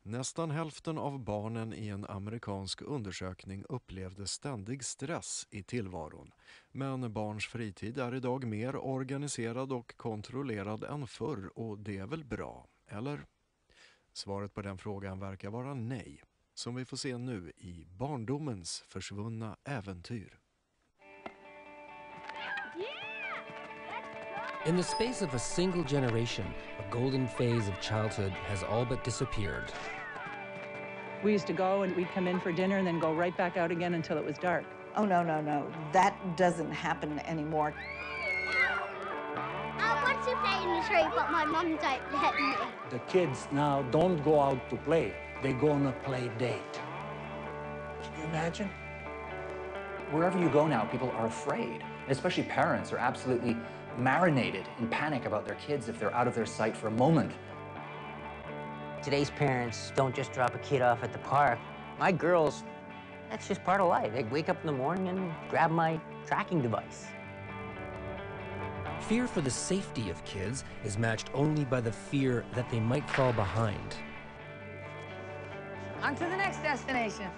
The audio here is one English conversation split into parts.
Nästan hälften av barnen i en amerikansk undersökning upplevde ständig stress i tillvaron. Men barns fritid är idag mer organiserad och kontrollerad än förr, och det är väl bra, eller? Svaret på den frågan verkar vara nej, som vi får se nu i Barndomens försvunna äventyr. In the space of a single generation, a golden phase of childhood has all but disappeared. We used to go and we'd come in for dinner and then go right back out again until it was dark. Oh, no, no, no. That doesn't happen anymore. I want to play in the tree, but my mum don't let me. The kids now don't go out to play. They go on a play date. Can you imagine? Wherever you go now, people are afraid. Especially parents are absolutely marinated in panic about their kids if they're out of their sight for a moment. Today's parents don't just drop a kid off at the park. My girls, that's just part of life. They wake up in the morning and grab my tracking device. Fear for the safety of kids is matched only by the fear that they might fall behind. On to the next destination.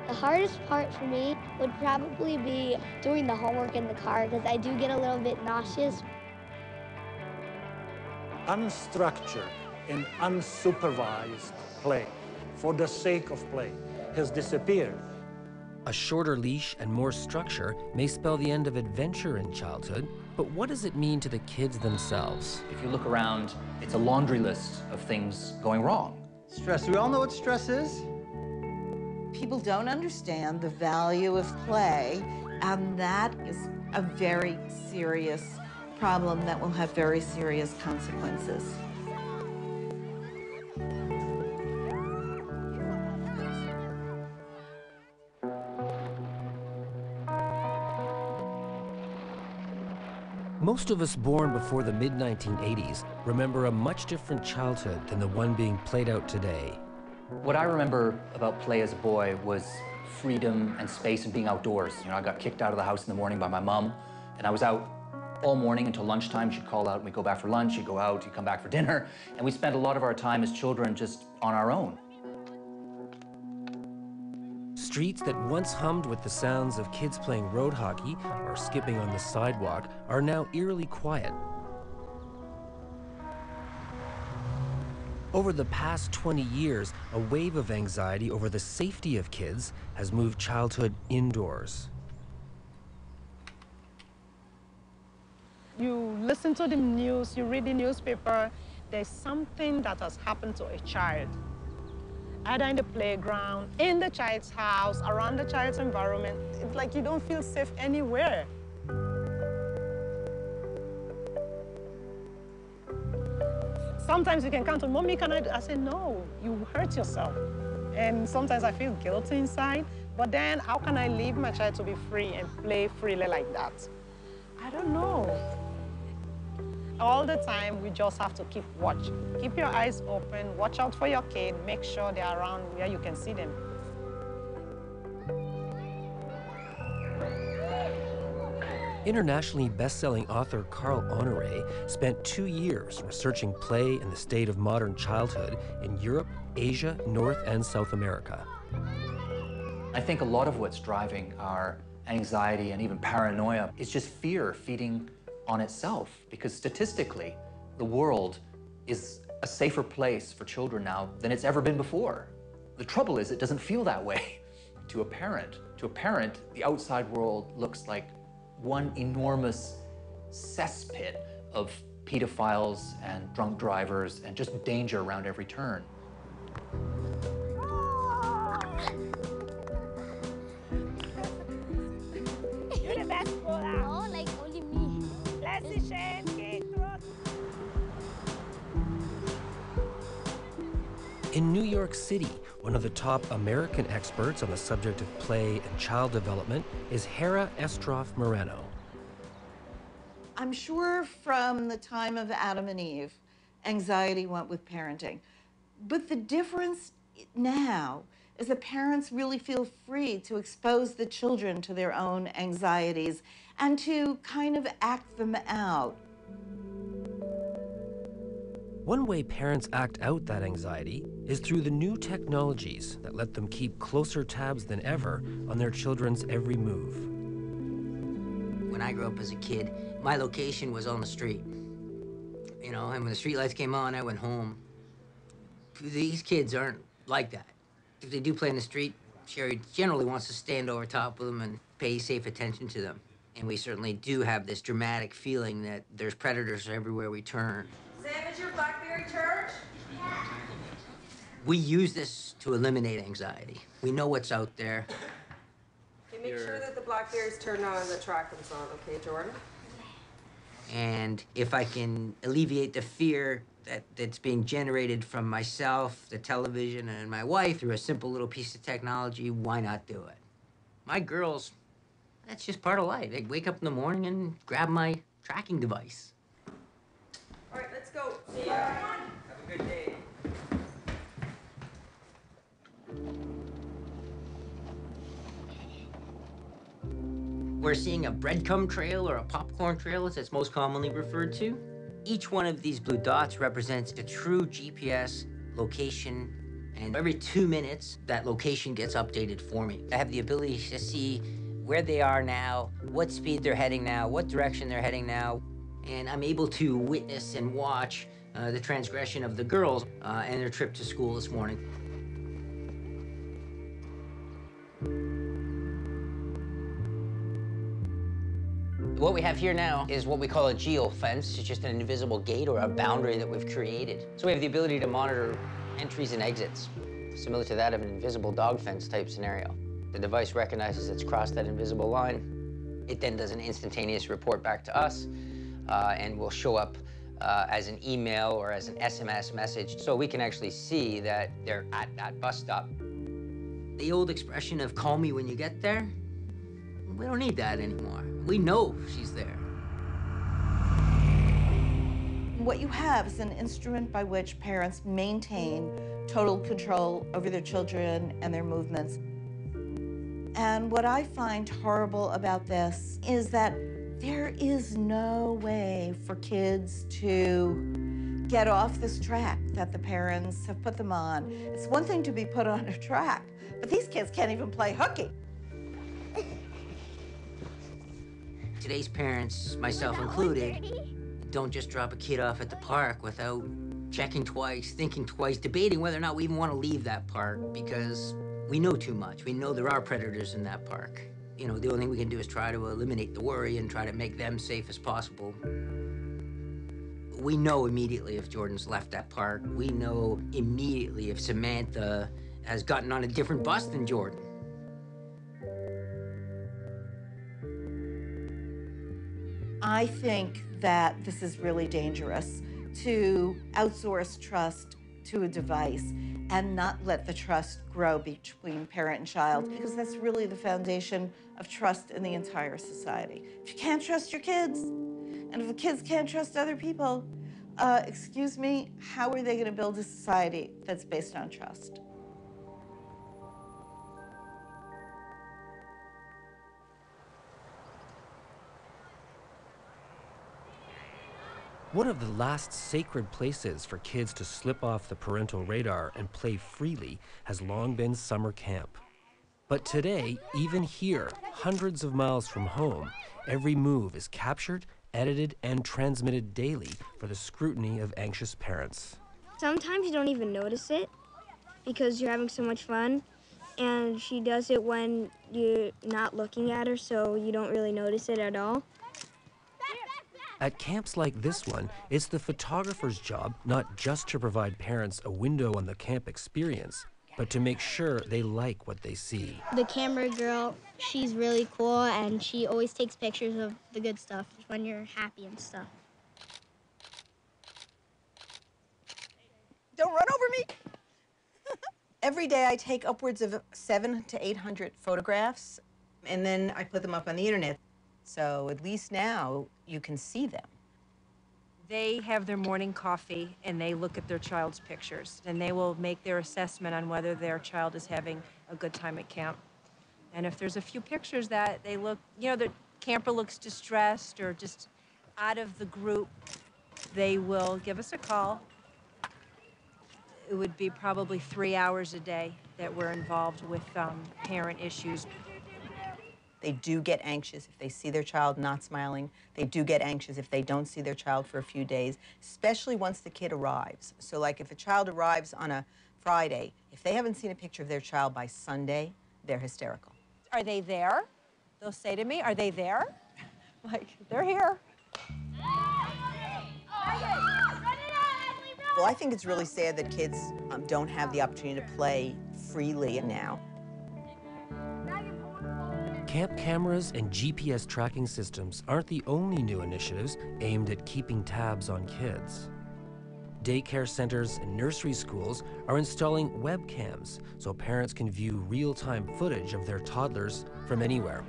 The hardest part for me would probably be doing the homework in the car because I do get a little bit nauseous. Unstructured and unsupervised play, for the sake of play, has disappeared. A shorter leash and more structure may spell the end of adventure in childhood, but what does it mean to the kids themselves? If you look around, it's a laundry list of things going wrong. Stress. We all know what stress is. People don't understand the value of play, and that is a very serious problem that will have very serious consequences. Most of us born before the mid-1980s remember a much different childhood than the one being played out today. What I remember about play as a boy was freedom and space and being outdoors. You know, I got kicked out of the house in the morning by my mom, and I was out all morning until lunchtime. She'd call out and we'd go back for lunch, you'd go out, you'd come back for dinner, and we spent a lot of our time as children just on our own. Streets that once hummed with the sounds of kids playing road hockey or skipping on the sidewalk are now eerily quiet. Over the past 20 years, a wave of anxiety over the safety of kids has moved childhood indoors. You listen to the news, you read the newspaper, there's something that has happened to a child. Either in the playground, in the child's house, around the child's environment. It's like you don't feel safe anywhere. Sometimes you can come to, Mommy, can I say, no, you hurt yourself. And sometimes I feel guilty inside, but then how can I leave my child to be free and play freely like that? I don't know. All the time, we just have to keep watch. Keep your eyes open, watch out for your kid, make sure they're around where you can see them. Internationally best-selling author Carl Honoré spent 2 years researching play and the state of modern childhood in Europe, Asia, North and South America. I think a lot of what's driving our anxiety and even paranoia is just fear feeding on itself, because statistically, the world is a safer place for children now than it's ever been before. The trouble is, it doesn't feel that way to a parent. To a parent, the outside world looks like one enormous cesspit of pedophiles and drunk drivers and just danger around every turn. You're the best bowler. No, like only me. Let's see, Shane. Kick, throw. In New York City, one of the top American experts on the subject of play and child development is Hera Estroff Moreno. I'm sure from the time of Adam and Eve, anxiety went with parenting. But the difference now is that parents really feel free to expose the children to their own anxieties and to kind of act them out. One way parents act out that anxiety is through the new technologies that let them keep closer tabs than ever on their children's every move. When I grew up as a kid, my location was on the street. You know, and when the street lights came on, I went home. These kids aren't like that. If they do play in the street, Sherry generally wants to stand over top of them and pay safe attention to them. And we certainly do have this dramatic feeling that there's predators everywhere we turn. Sam, is your Blackberry church? We use this to eliminate anxiety. We know what's out there. Okay, make sure that the Blackberry's turned on and the tracking's on, okay, Jordan? And if I can alleviate the fear that's being generated from myself, the television, and my wife through a simple little piece of technology, why not do it? My girls, that's just part of life. They wake up in the morning and grab my tracking device. All right, let's go. See ya. Have a good day. We're seeing a breadcrumb trail or a popcorn trail, as it's most commonly referred to. Each one of these blue dots represents a true GPS location, and every 2 minutes, that location gets updated for me. I have the ability to see where they are now, what speed they're heading now, what direction they're heading now, and I'm able to witness and watch the transgression of the girls and their trip to school this morning. What we have here now is what we call a geofence. It's just an invisible gate or a boundary that we've created. So we have the ability to monitor entries and exits, similar to that of an invisible dog fence type scenario. The device recognizes it's crossed that invisible line. It then does an instantaneous report back to us and will show up as an email or as an SMS message, so we can actually see that they're at that bus stop. The old expression of call me when you get there, we don't need that anymore. We know she's there. What you have is an instrument by which parents maintain total control over their children and their movements. And what I find horrible about this is that there is no way for kids to get off this track that the parents have put them on. It's one thing to be put on a track, but these kids can't even play hooky. Today's parents, myself included, don't just drop a kid off at the park without checking twice, thinking twice, debating whether or not we even want to leave that park, because we know too much. We know there are predators in that park. You know, the only thing we can do is try to eliminate the worry and try to make them safe as possible. We know immediately if Jordan's left that park. We know immediately if Samantha has gotten on a different bus than Jordan. I think that this is really dangerous, to outsource trust to a device and not let the trust grow between parent and child, because that's really the foundation of trust in the entire society. If you can't trust your kids, and if the kids can't trust other people, excuse me, how are they going to build a society that's based on trust? One of the last sacred places for kids to slip off the parental radar and play freely has long been summer camp. But today, even here, hundreds of miles from home, every move is captured, edited, and transmitted daily for the scrutiny of anxious parents. Sometimes you don't even notice it because you're having so much fun, and she does it when you're not looking at her, so you don't really notice it at all. At camps like this one, it's the photographer's job not just to provide parents a window on the camp experience, but to make sure they like what they see. The camera girl, she's really cool, and she always takes pictures of the good stuff when you're happy and stuff. Don't run over me! Every day I take upwards of 700 to 800 photographs, and then I put them up on the internet. So at least now you can see them. They have their morning coffee and they look at their child's pictures, and they will make their assessment on whether their child is having a good time at camp. And if there's a few pictures that they look, you know, the camper looks distressed or just out of the group, they will give us a call it would be probably 3 hours a day that we're involved with parent issues. They do get anxious if they see their child not smiling. They do get anxious if they don't see their child for a few days, especially once the kid arrives. So like if a child arrives on a Friday, if they haven't seen a picture of their child by Sunday, they're hysterical. Are they there? They'll say to me, are they there? Like, they're here. Well, I think it's really sad that kids don't have the opportunity to play freely now. Camp cameras and GPS tracking systems aren't the only new initiatives aimed at keeping tabs on kids. Daycare centers and nursery schools are installing webcams so parents can view real-time footage of their toddlers from anywhere.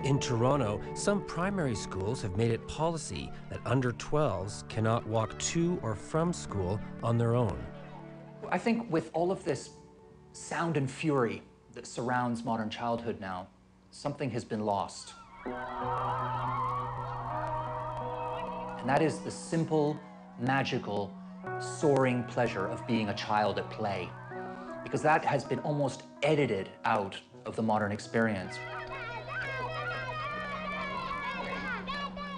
In Toronto, some primary schools have made it policy that under 12s cannot walk to or from school on their own. I think with all of this sound and fury that surrounds modern childhood now, something has been lost. And that is the simple, magical, soaring pleasure of being a child at play. Because that has been almost edited out of the modern experience.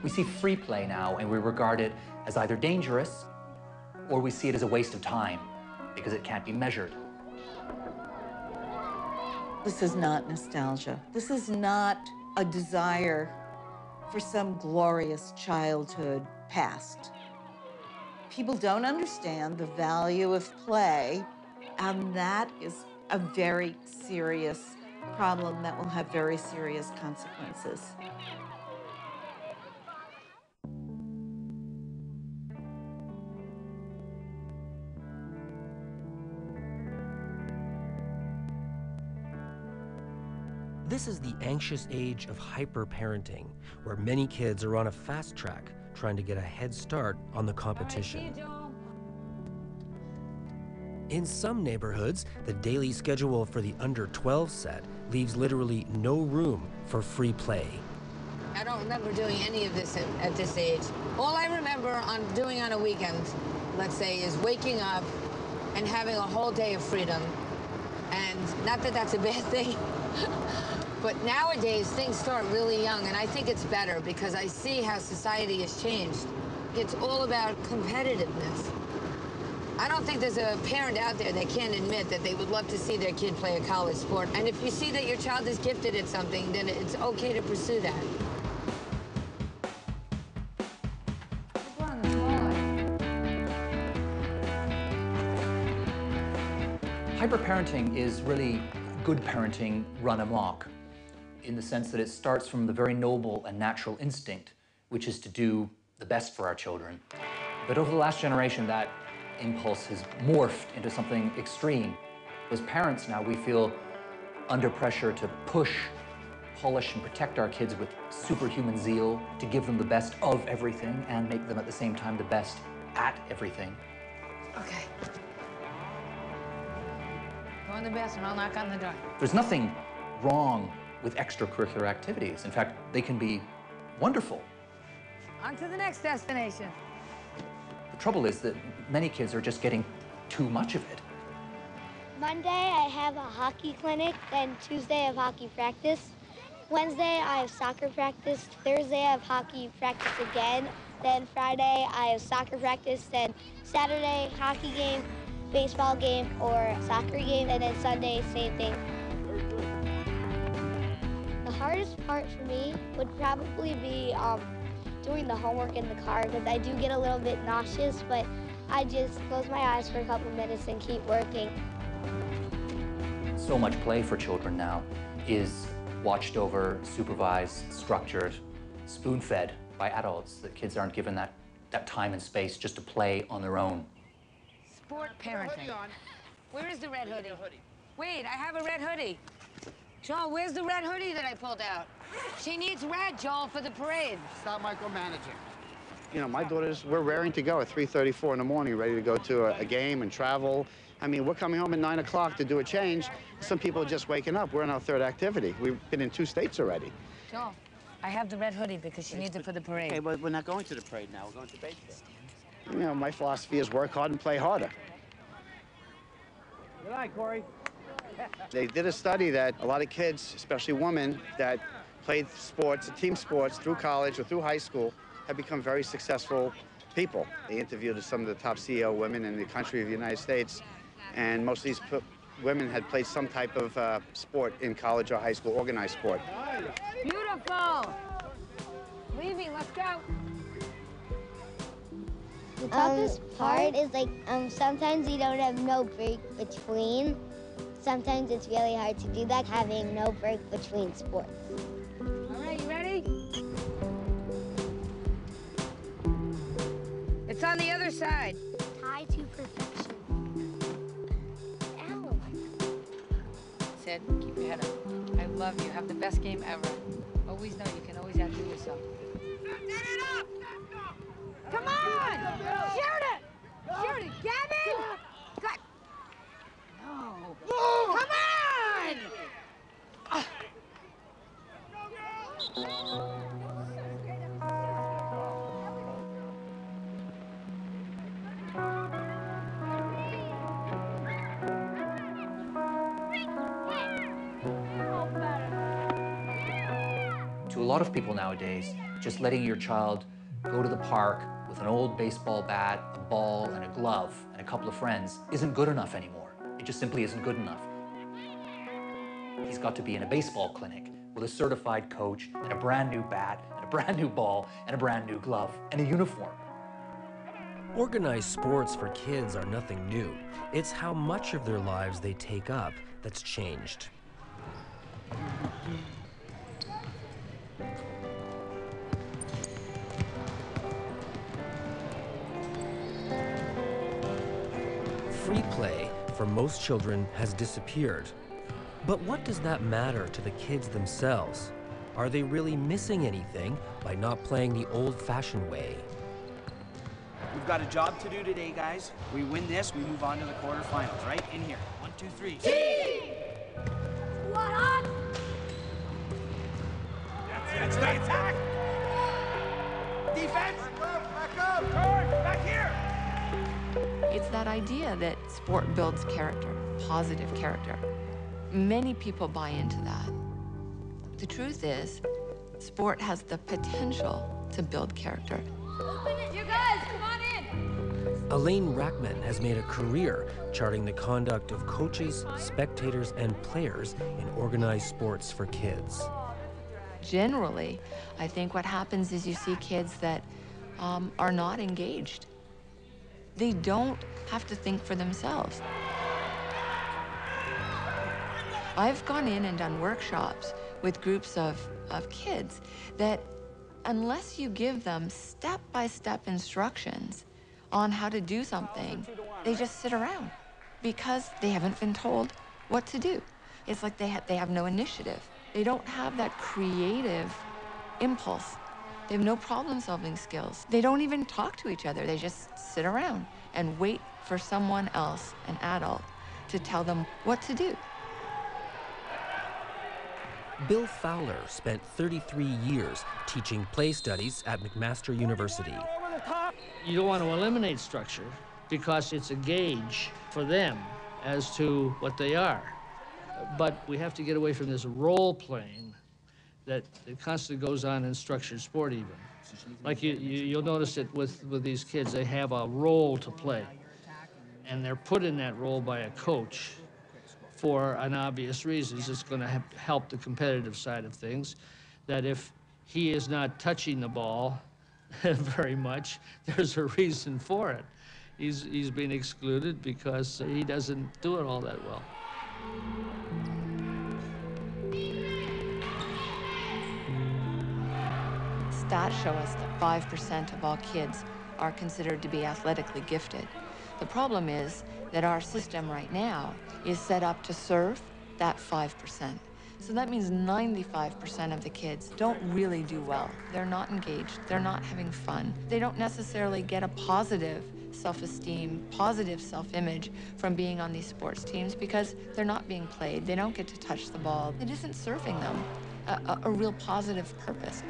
We see free play now and we regard it as either dangerous or we see it as a waste of time because it can't be measured. This is not nostalgia. This is not a desire for some glorious childhood past. People don't understand the value of play, and that is a very serious problem that will have very serious consequences. This is the anxious age of hyper-parenting, where many kids are on a fast track trying to get a head start on the competition. In some neighborhoods, the daily schedule for the under 12 set leaves literally no room for free play. I don't remember doing any of this at this age. All I remember doing on a weekend, let's say, is waking up and having a whole day of freedom. And not that that's a bad thing. But nowadays, things start really young, and I think it's better because I see how society has changed. It's all about competitiveness. I don't think there's a parent out there that can't admit that they would love to see their kid play a college sport. And if you see that your child is gifted at something, then it's okay to pursue that. Hyperparenting is really good parenting run amok, in the sense that it starts from the very noble and natural instinct, which is to do the best for our children. But over the last generation, that impulse has morphed into something extreme. As parents now, we feel under pressure to push, polish, and protect our kids with superhuman zeal, to give them the best of everything and make them at the same time the best at everything. Okay. Go in the bathroom, I'll knock on the door. There's nothing wrong with extracurricular activities. In fact, they can be wonderful. On to the next destination. The trouble is that many kids are just getting too much of it. Monday, I have a hockey clinic, then Tuesday, I have hockey practice. Wednesday, I have soccer practice. Thursday, I have hockey practice again. Then Friday, I have soccer practice. Then Saturday, hockey game, baseball game, or soccer game. And then Sunday, same thing. The hardest part for me would probably be doing the homework in the car, because I do get a little bit nauseous, but I just close my eyes for a couple minutes and keep working. So much play for children now is watched over, supervised, structured, spoon-fed by adults, that kids aren't given that time and space just to play on their own. Sport parenting. Where is the red hoodie? Wait, I have a red hoodie. Joel, where's the red hoodie that I pulled out? She needs red, Joel, for the parade. Stop micromanaging. You know, my daughters, we're raring to go at 3:34 in the morning, ready to go to a game and travel. I mean, we're coming home at 9 o'clock to do a change. Some people are just waking up. We're in our third activity. We've been in 2 states already. Joel, I have the red hoodie because she needs it for the parade. Okay, but we're not going to the parade now. We're going to baseball. You know, my philosophy is work hard and play harder. Good night, Corey. They did a study that a lot of kids, especially women, that played sports, team sports through college or through high school, have become very successful people. They interviewed some of the top CEO women in the country of the United States, and most of these women had played some type of sport in college or high school, organized sport. Beautiful. Leaving, let's go. The toughest part is like sometimes you don't have no break between. Sometimes it's really hard to do that, having no break between sports. All right, you ready? It's on the other side. Tie to perfection. Ow. Sid, keep your head up. I love you. Have the best game ever. Always know you can always outdo yourself. Come on! Shoot it! Shoot it, Gavin! Good. No. Come on! To a lot of people nowadays, just letting your child go to the park with an old baseball bat, a ball, and a glove, and a couple of friends isn't good enough anymore. It just simply isn't good enough. He's got to be in a baseball clinic with a certified coach and a brand new bat, and a brand new ball, and a brand new glove, and a uniform. Organized sports for kids are nothing new. It's how much of their lives they take up that's changed. Free play for most children has disappeared. But what does that matter to the kids themselves? Are they really missing anything by not playing the old-fashioned way? We've got a job to do today, guys. We win this, we move on to the quarterfinals, right? In here. 1, 2, 3. What on? That's the attack! Defense! Back up! Turn! Back here! It's that idea that sport builds character, positive character. Many people buy into that. The truth is, sport has the potential to build character. You guys, come on in. Elaine Rackman has made a career charting the conduct of coaches, spectators, and players in organized sports for kids. Generally, I think what happens is you see kids that are not engaged. They don't have to think for themselves. I've gone in and done workshops with groups of kids that unless you give them step-by-step instructions on how to do something, they just sit around because they haven't been told what to do. It's like they have no initiative. They don't have that creative impulse. They have no problem-solving skills. They don't even talk to each other. They just sit around and wait for someone else, an adult, to tell them what to do. Bill Fowler spent 33 years teaching play studies at McMaster University. You don't want to eliminate structure because it's a gauge for them as to what they are. But we have to get away from this role playing that constantly goes on in structured sport even. Like you'll notice it with these kids, they have a role to play. And they're put in that role by a coach for an obvious reason. It's going to help the competitive side of things. That if he is not touching the ball very much, there's a reason for it. He's being excluded because he doesn't do it all that well. Stats show us that 5% of all kids are considered to be athletically gifted. The problem is that our system right now is set up to serve that 5%. So that means 95% of the kids don't really do well. They're not engaged, they're not having fun. They don't necessarily get a positive self-esteem, positive self-image from being on these sports teams because they're not being played. They don't get to touch the ball. It isn't serving them a real positive purpose.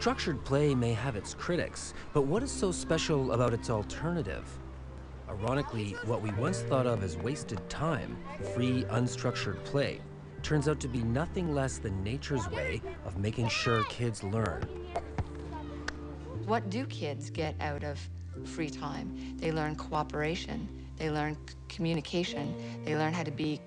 Structured play may have its critics, but what is so special about its alternative? Ironically, what we once thought of as wasted time, free, unstructured play, turns out to be nothing less than nature's way of making sure kids learn. What do kids get out of free time? They learn cooperation, they learn communication, they learn how to be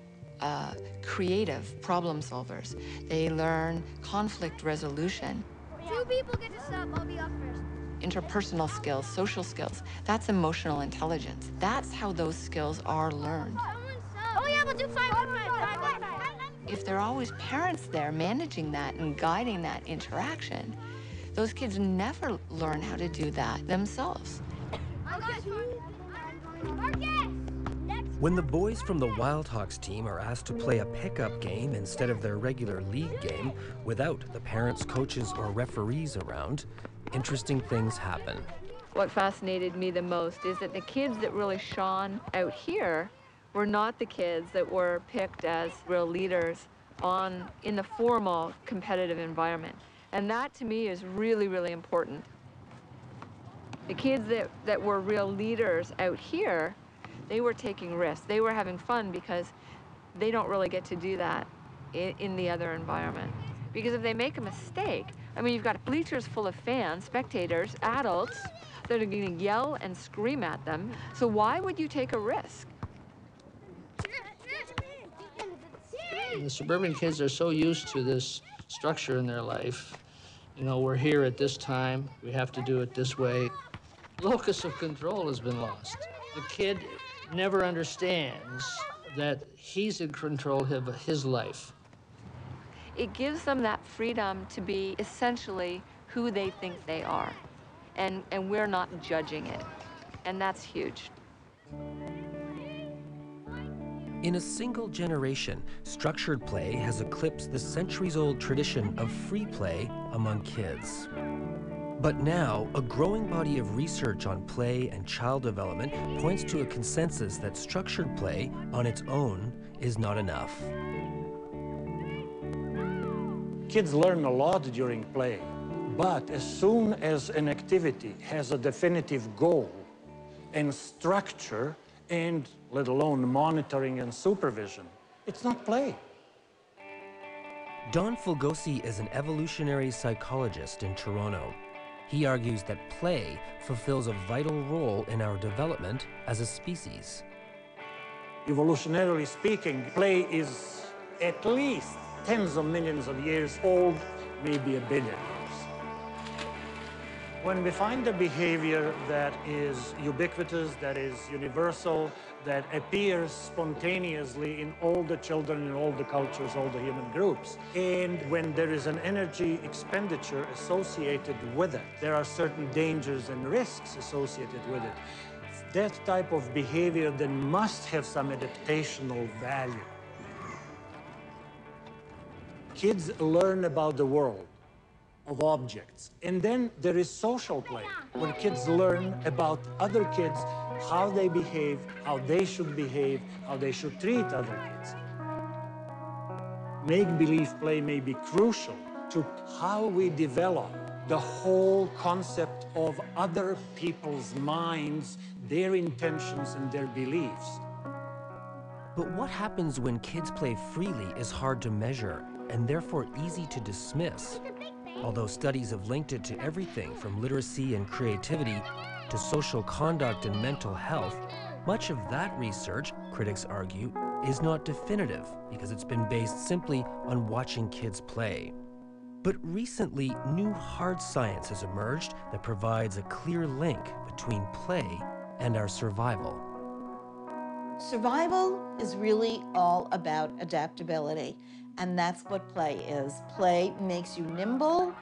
creative problem solvers, they learn conflict resolution. 2 people get to stop, I'll be up first. Interpersonal skills, social skills, that's emotional intelligence. That's how those skills are learned. Oh yeah, we'll do 5 If there are always parents there managing that and guiding that interaction, those kids never learn how to do that themselves. When the boys from the Wildhawks team are asked to play a pickup game instead of their regular league game, without the parents, coaches, or referees around, interesting things happen. What fascinated me the most is that the kids that really shone out here were not the kids that were picked as real leaders in the formal competitive environment. And that to me is really, really important. The kids that were real leaders out here, they were taking risks. They were having fun because they don't really get to do that in the other environment. Because if they make a mistake, I mean, you've got bleachers full of fans, spectators, adults that are going to yell and scream at them. So why would you take a risk? The suburban kids are so used to this structure in their life. You know, we're here at this time, we have to do it this way. Locus of control has been lost. The kid never understands that he's in control of his life. It gives them that freedom to be essentially who they think they are. And we're not judging it. And that's huge. In a single generation, structured play has eclipsed the centuries-old tradition of free play among kids. But now, a growing body of research on play and child development points to a consensus that structured play on its own is not enough. Kids learn a lot during play, but as soon as an activity has a definitive goal and structure, and let alone monitoring and supervision, it's not play. Don Fulgosi is an evolutionary psychologist in Toronto. He argues that play fulfills a vital role in our development as a species. Evolutionarily speaking, play is at least tens of millions of years old, maybe a billion years. When we find a behavior that is ubiquitous, that is universal, that appears spontaneously in all the children, in all the cultures, all the human groups, and when there is an energy expenditure associated with it, there are certain dangers and risks associated with it. That type of behavior then must have some adaptational value. Kids learn about the world of objects. And then there is social play, where kids learn about other kids, how they behave, how they should behave, how they should treat other kids. Make-believe play may be crucial to how we develop the whole concept of other people's minds, their intentions and their beliefs. But what happens when kids play freely is hard to measure and therefore easy to dismiss. Although studies have linked it to everything from literacy and creativity to social conduct and mental health, much of that research, critics argue, is not definitive because it's been based simply on watching kids play. But recently, new hard science has emerged that provides a clear link between play and our survival. Survival is really all about adaptability, and that's what play is. Play makes you nimble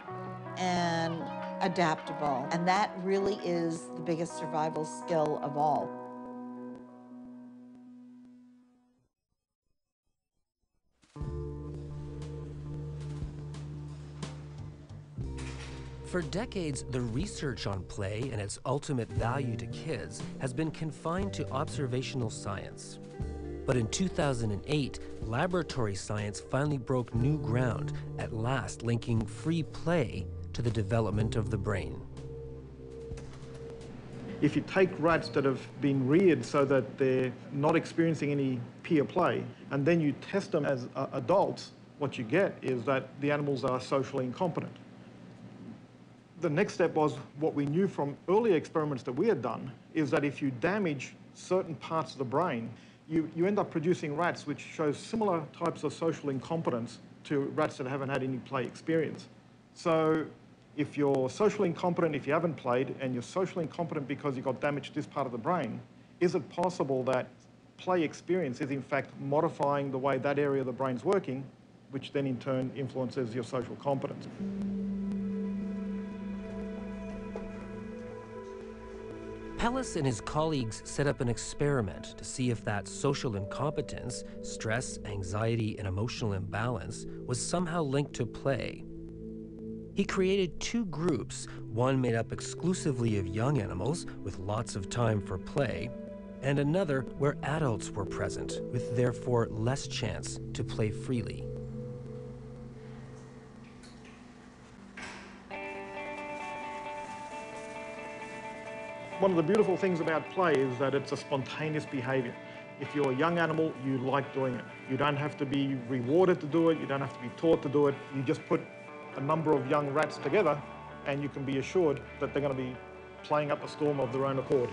and adaptable, and that really is the biggest survival skill of all. For decades, the research on play and its ultimate value to kids has been confined to observational science. But in 2008, laboratory science finally broke new ground, at last linking free play to the development of the brain. If you take rats that have been reared so that they're not experiencing any peer play, and then you test them as adults, what you get is that the animals are socially incompetent. The next step was what we knew from earlier experiments that we had done, is that if you damage certain parts of the brain, you end up producing rats which show similar types of social incompetence to rats that haven't had any play experience. So if you're socially incompetent if you haven't played, and you're socially incompetent because you got damage to this part of the brain, is it possible that play experience is in fact modifying the way that area of the brain's working, which then in turn influences your social competence? Pellis and his colleagues set up an experiment to see if that social incompetence, stress, anxiety, and emotional imbalance was somehow linked to play. He created two groups, one made up exclusively of young animals with lots of time for play, and another where adults were present with therefore less chance to play freely. One of the beautiful things about play is that it's a spontaneous behavior. If you're a young animal, you like doing it. You don't have to be rewarded to do it. You don't have to be taught to do it. You just put a number of young rats together and you can be assured that they're going to be playing up a storm of their own accord.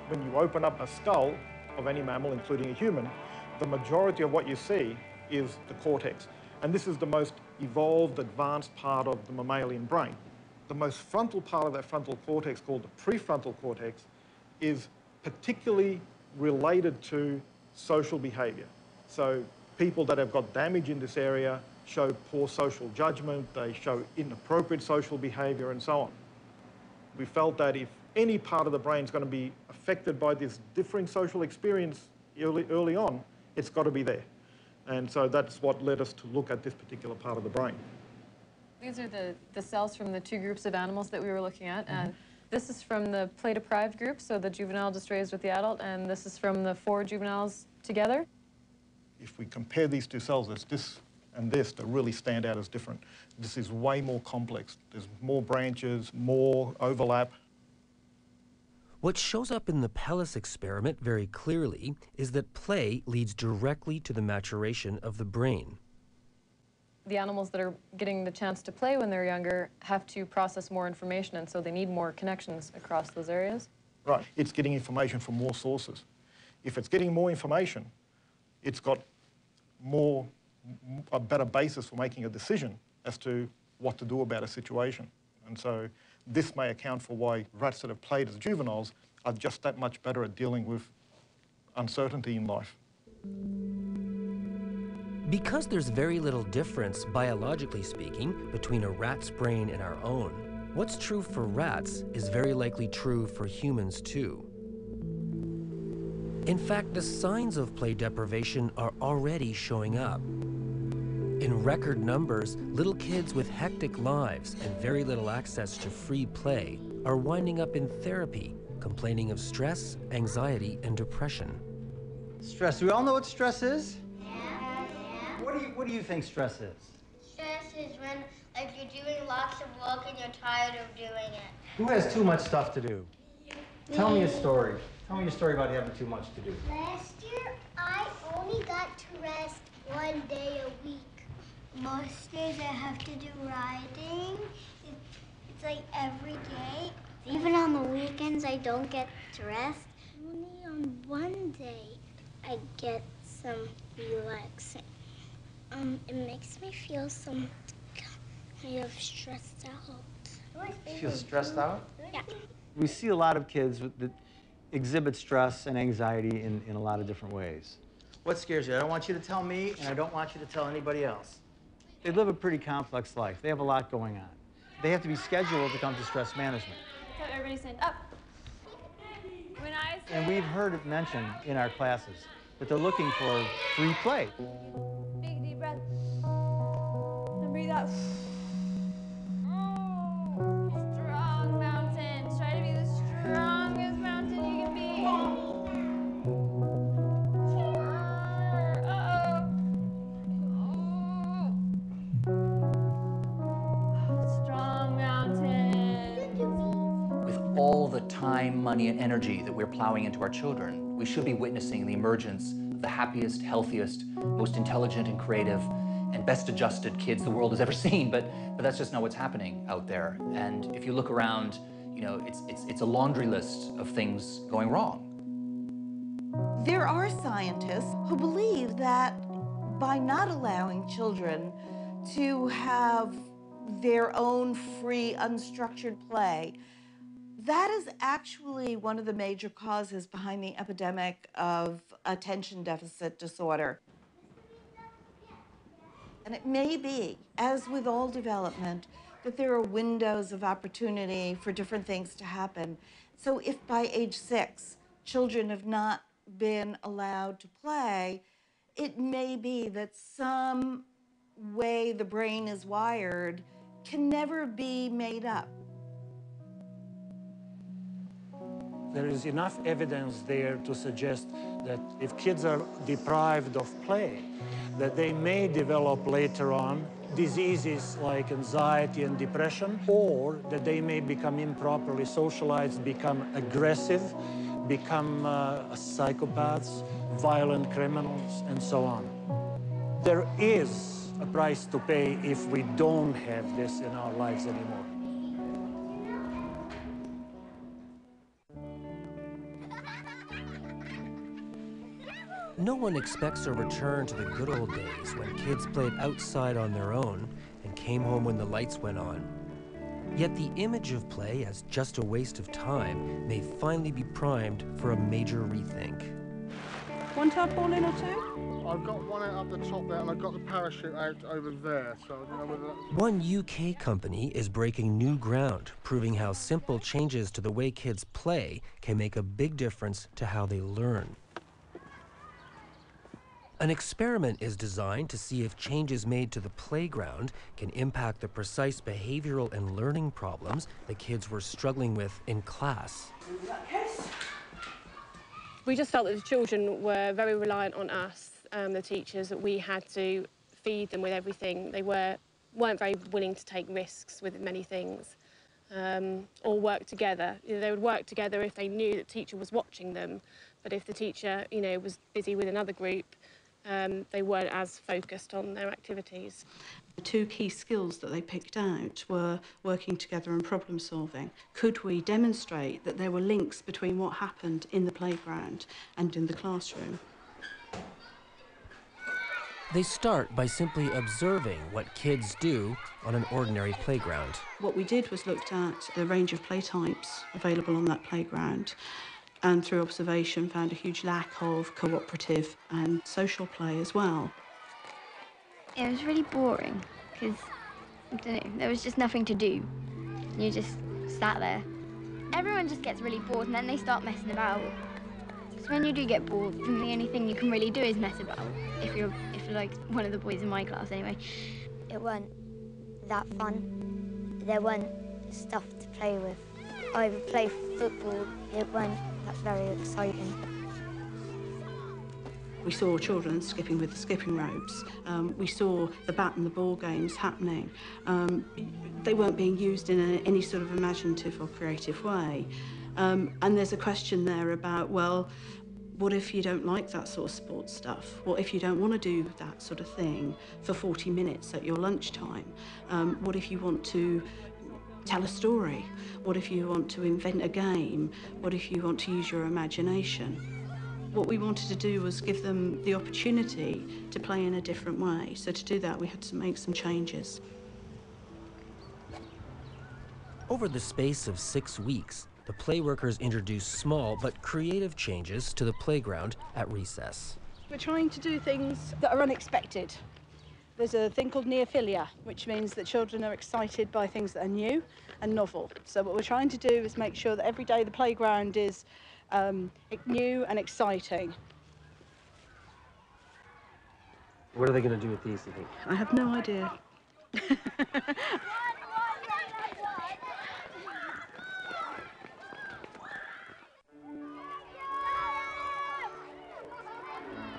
When you open up a skull of any mammal, including a human, the majority of what you see is the cortex. And this is the most evolved, advanced part of the mammalian brain. The most frontal part of that frontal cortex, called the prefrontal cortex, is particularly related to social behavior. So people that have got damage in this area show poor social judgment, they show inappropriate social behavior, and so on. We felt that if any part of the brain is going to be affected by this differing social experience early on, it's got to be there. And so that's what led us to look at this particular part of the brain. These are the cells from the two groups of animals that we were looking at. And this is from the play-deprived group, so the juvenile just raised with the adult, and this is from the 4 juveniles together. If we compare these two cells, it's this and this that really stand out as different. This is way more complex. There's more branches, more overlap. What shows up in the Pellis experiment very clearly is that play leads directly to the maturation of the brain. The animals that are getting the chance to play when they're younger have to process more information, and so they need more connections across those areas. Right, it's getting information from more sources. If it's getting more information, it's got a better basis for making a decision as to what to do about a situation. And so this may account for why rats that have played as juveniles are just that much better at dealing with uncertainty in life. Because there's very little difference, biologically speaking, between a rat's brain and our own, what's true for rats is very likely true for humans too. In fact, the signs of play deprivation are already showing up. In record numbers, little kids with hectic lives and very little access to free play are winding up in therapy, complaining of stress, anxiety, and depression. Stress. Do we all know what stress is? What do you think stress is? Stress is when, like, you're doing lots of work and you're tired of doing it. Who has too much stuff to do? Tell me a story. Tell me a story about having too much to do. Last year, I only got to rest 1 day a week. Most days I have to do riding. It's like every day. Even on the weekends, I don't get to rest. Only on one day, I get some relaxing. It makes me feel some kind of stressed out. You feel stressed out? Yeah. We see a lot of kids that exhibit stress and anxiety in a lot of different ways. What scares you? I don't want you to tell me, and I don't want you to tell anybody else. They live a pretty complex life. They have a lot going on. They have to be scheduled to come to stress management. So everybody stand up. When I say And we've heard it mentioned in our classes that they're looking for free play. big deep breath. And breathe out. Strong mountain. Try to be the strongest mountain you can be. time, money, and energy that we're plowing into our children, we should be witnessing the emergence of the happiest, healthiest, most intelligent and creative, and best adjusted kids the world has ever seen, but that's just not what's happening out there. And if you look around, you know, it's a laundry list of things going wrong. There are scientists who believe that by not allowing children to have their own free, unstructured play, that is actually one of the major causes behind the epidemic of attention deficit disorder. And it may be, as with all development, that there are windows of opportunity for different things to happen. So if by age 6, children have not been allowed to play, it may be that some way the brain is wired can never be made up. There is enough evidence there to suggest that if kids are deprived of play, that they may develop later on diseases like anxiety and depression, or that they may become improperly socialized, become aggressive, become psychopaths, violent criminals, and so on. There is a price to pay if we don't have this in our lives anymore. No one expects a return to the good old days when kids played outside on their own and came home when the lights went on. Yet the image of play as just a waste of time may finally be primed for a major rethink. One tarpaulin or two? I've got one out up the top there, and I've got the parachute out over there, so I don't know whether that's... One UK company is breaking new ground, proving how simple changes to the way kids play can make a big difference to how they learn. An experiment is designed to see if changes made to the playground can impact the precise behavioral and learning problems the kids were struggling with in class. We just felt that the children were very reliant on us, the teachers, that we had to feed them with everything. They weren't very willing to take risks with many things or work together. You know, they would work together if they knew that the teacher was watching them, but if the teacher, you know, was busy with another group, they weren't as focused on their activities. The two key skills that they picked out were working together and problem solving. Could we demonstrate that there were links between what happened in the playground and in the classroom? They start by simply observing what kids do on an ordinary playground. What we did was looked at the range of play types available on that playground, and through observation found a huge lack of cooperative and social play as well. It was really boring because, I don't know, there was just nothing to do. You just sat there. Everyone just gets really bored and then they start messing about. Because when you do get bored, then the only thing you can really do is mess about. If you're like one of the boys in my class anyway. It wasn't that fun. There weren't stuff to play with. I would play football. It wasn't that very exciting. We saw children skipping with the skipping ropes. We saw the bat and the ball games happening. They weren't being used in any sort of imaginative or creative way. And there's a question there about, well, what if you don't like that sort of sports stuff? What if you don't want to do that sort of thing for 40 minutes at your lunchtime? What if you want to tell a story? What if you want to invent a game? What if you want to use your imagination? What we wanted to do was give them the opportunity to play in a different way. So to do that, we had to make some changes. Over the space of 6 weeks, the playworkers introduced small but creative changes to the playground at recess. We're trying to do things that are unexpected. There's a thing called neophilia, which means that children are excited by things that are new and novel. So what we're trying to do is make sure that every day the playground is new and exciting. What are they going to do with these, you think? I have no idea.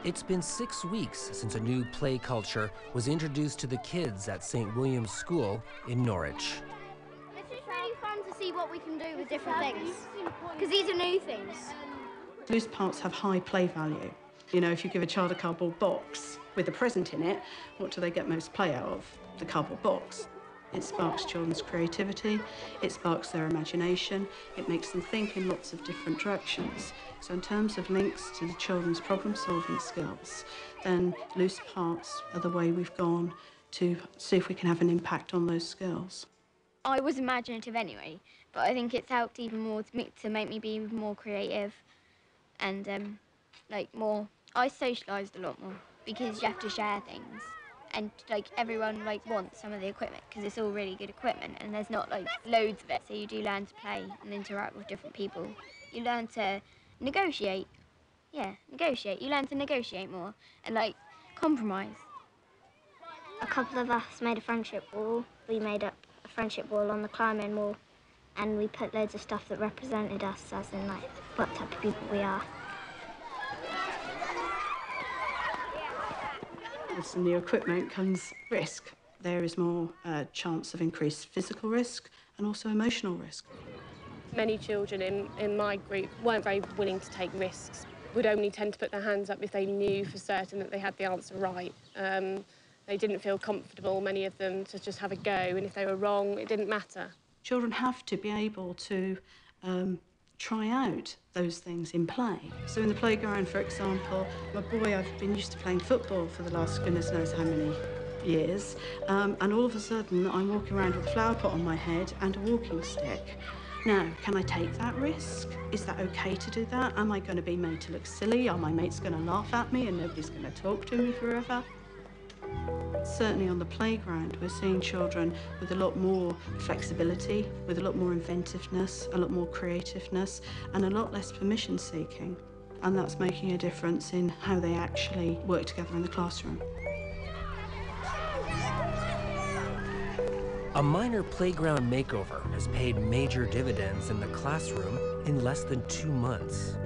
It's been 6 weeks since a new play culture was introduced to the kids at St. William's School in Norwich. This is really fun to see what we can do with different things, because these are new things. Loose parts have high play value. You know, if you give a child a cardboard box with a present in it, what do they get most play out of? The cardboard box. It sparks children's creativity, it sparks their imagination, it makes them think in lots of different directions. So in terms of links to the children's problem-solving skills, then loose parts are the way we've gone to see if we can have an impact on those skills. I was imaginative anyway, but I think it's helped even more to make me be more creative and like more. I socialised a lot more because you have to share things. And like everyone like wants some of the equipment because it's all really good equipment and there's not like loads of it. So you do learn to play and interact with different people. You learn to negotiate. Yeah, negotiate. You learn to negotiate more and like compromise. A couple of us made a friendship wall. We made up a friendship wall on the climbing wall and we put loads of stuff that represented us, as in like what type of people we are. With some new equipment comes risk. There is more chance of increased physical risk and also emotional risk. Many children in my group weren't very willing to take risks, would only tend to put their hands up if they knew for certain that they had the answer right. They didn't feel comfortable, many of them, to just have a go, and if they were wrong, it didn't matter. Children have to be able to try out those things in play. So in the playground, for example, my boy, I've been used to playing football for the last goodness knows how many years, and all of a sudden I'm walking around with a flower pot on my head and a walking stick. Now, can I take that risk? Is that okay to do that? Am I going to be made to look silly? Are my mates going to laugh at me and nobody's going to talk to me forever? Certainly on the playground, we're seeing children with a lot more flexibility, with a lot more inventiveness, a lot more creativeness, and a lot less permission seeking. And that's making a difference in how they actually work together in the classroom. A minor playground makeover has paid major dividends in the classroom in less than 2 months.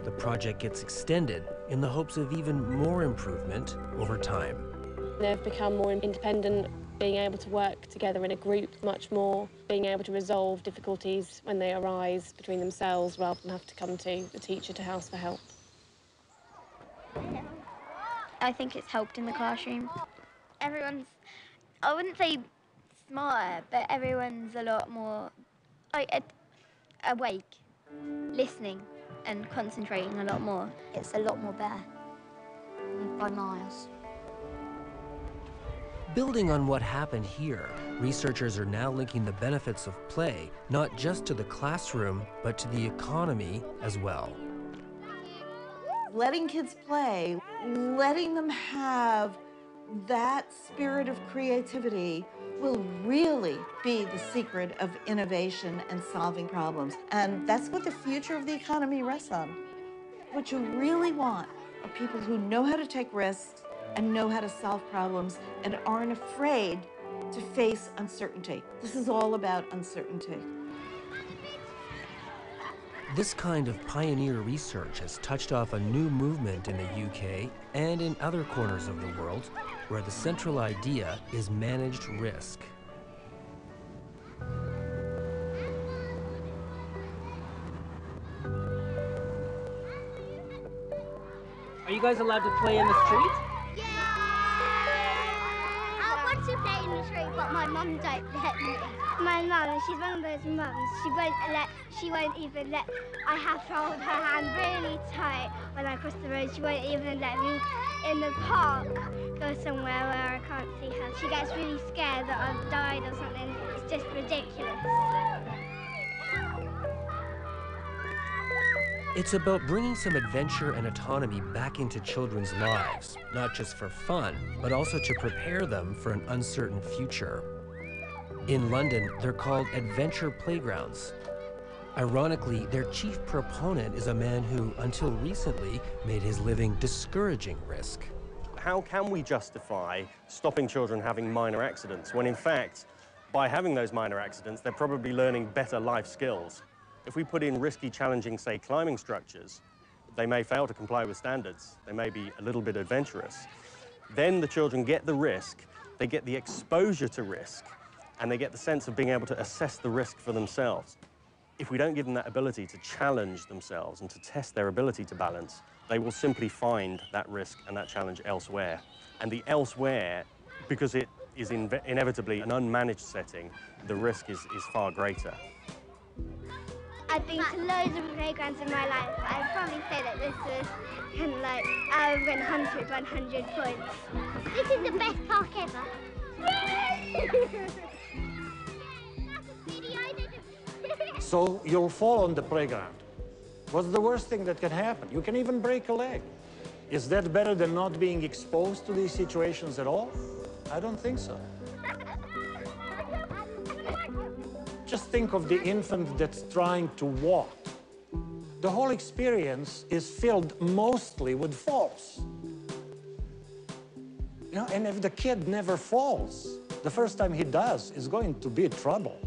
The project gets extended in the hopes of even more improvement over time. They've become more independent, being able to work together in a group much more, being able to resolve difficulties when they arise between themselves rather than have to come to the teacher to ask for help. I think it's helped in the classroom. Everyone's, I wouldn't say smarter, but everyone's a lot more awake, listening and concentrating a lot more. It's a lot more better by miles. Building on what happened here, researchers are now linking the benefits of play not just to the classroom, but to the economy as well. Letting kids play, letting them have that spirit of creativity will really be the secret of innovation and solving problems. And that's what the future of the economy rests on. What you really want are people who know how to take risks and know how to solve problems and aren't afraid to face uncertainty. This is all about uncertainty. This kind of pioneer research has touched off a new movement in the UK and in other corners of the world where the central idea is managed risk. Are you guys allowed to play in the street? I want to play in the street, but my mum don't let me. My mum, she's one of those mums. She won't even let. I have to hold her hand really tight when I cross the road. She won't even let me in the park go somewhere where I can't see her. She gets really scared that I've died or something. It's just ridiculous. It's about bringing some adventure and autonomy back into children's lives, not just for fun, but also to prepare them for an uncertain future. In London, they're called adventure playgrounds. Ironically, their chief proponent is a man who, until recently, made his living discouraging risk. How can we justify stopping children having minor accidents when, in fact, by having those minor accidents, they're probably learning better life skills? If we put in risky, challenging, say, climbing structures, they may fail to comply with standards. They may be a little bit adventurous. Then the children get the risk, they get the exposure to risk, and they get the sense of being able to assess the risk for themselves. If we don't give them that ability to challenge themselves and to test their ability to balance, they will simply find that risk and that challenge elsewhere. And the elsewhere, because it is inevitably an unmanaged setting, the risk is far greater. I've been to loads of playgrounds in my life. I'd probably say that this was kind of like out of 100 points. This is the best park ever. So you'll fall on the playground. What's the worst thing that can happen? You can even break a leg. Is that better than not being exposed to these situations at all? I don't think so. Just think of the infant that's trying to walk. The whole experience is filled mostly with falls. You know, and if the kid never falls, the first time he does is going to be trouble.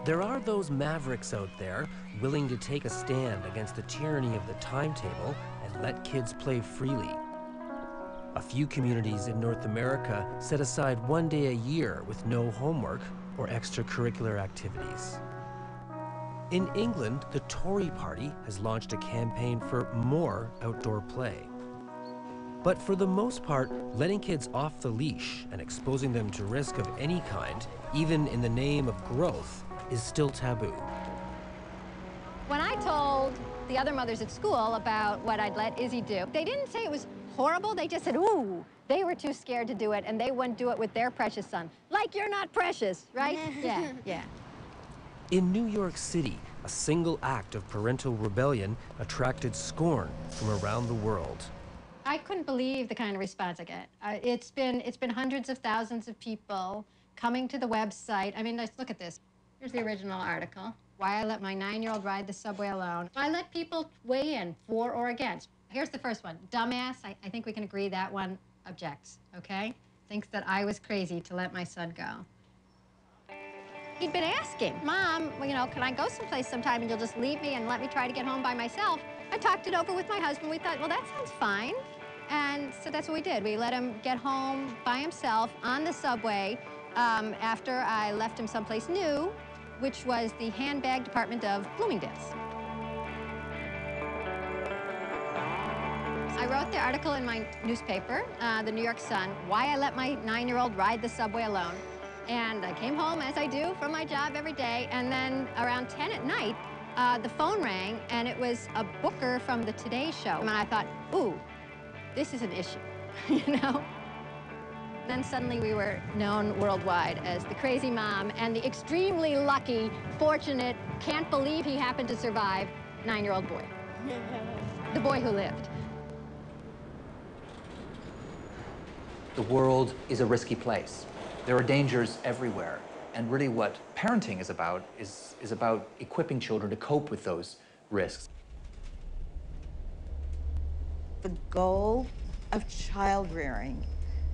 There are those mavericks out there willing to take a stand against the tyranny of the timetable and let kids play freely. A few communities in North America set aside one day a year with no homework or extracurricular activities. In England, the Tory party has launched a campaign for more outdoor play. But for the most part, letting kids off the leash and exposing them to risk of any kind, even in the name of growth, is still taboo. When I told the other mothers at school about what I'd let Izzy do, they didn't say it was horrible, they just said, ooh, they were too scared to do it and they wouldn't do it with their precious son. Like you're not precious, right? Yeah, yeah. In New York City, a single act of parental rebellion attracted scorn from around the world. I couldn't believe the kind of response I get. It's been hundreds of thousands of people coming to the website. I mean, let's look at this. Here's the original article. Why I let my 9-year-old ride the subway alone. I let people weigh in for or against. Here's the first one. Dumbass, I think we can agree that one objects, okay? Thinks that I was crazy to let my son go. He'd been asking, Mom, you know, can I go someplace sometime and you'll just leave me and let me try to get home by myself? I talked it over with my husband. We thought, well, that sounds fine. And so that's what we did. We let him get home by himself on the subway after I left him someplace new, which was the handbag department of Bloomingdale's. I wrote the article in my newspaper, the New York Sun, why I let my 9-year-old ride the subway alone. And I came home, as I do, from my job every day, and then around 10 at night, the phone rang, and it was a booker from the Today Show. And I thought, ooh, this is an issue, you know? Then suddenly we were known worldwide as the crazy mom and the extremely lucky, fortunate, can't believe he happened to survive 9-year-old boy. The boy who lived. The world is a risky place. There are dangers everywhere. And really what parenting is about equipping children to cope with those risks. The goal of child rearing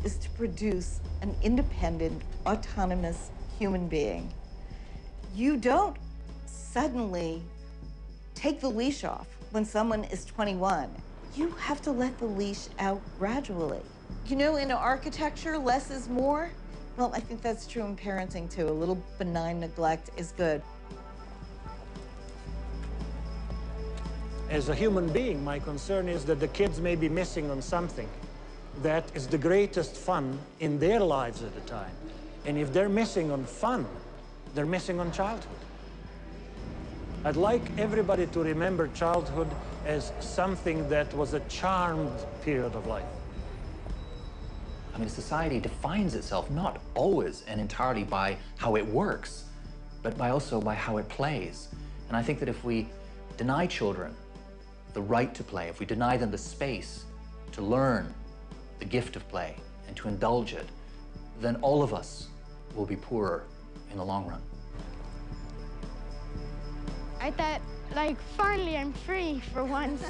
is to produce an independent, autonomous human being. You don't suddenly take the leash off when someone is 21. You have to let the leash out gradually. You know, in architecture, less is more. Well, I think that's true in parenting, too. A little benign neglect is good. As a human being, my concern is that the kids may be missing on something that is the greatest fun in their lives at the time. And if they're missing on fun, they're missing on childhood. I'd like everybody to remember childhood as something that was a charmed period of life. I mean, society defines itself not always and entirely by how it works, but also by how it plays. And I think that if we deny children the right to play, if we deny them the space to learn the gift of play and to indulge it, then all of us will be poorer in the long run. I thought, like, finally I'm free for once.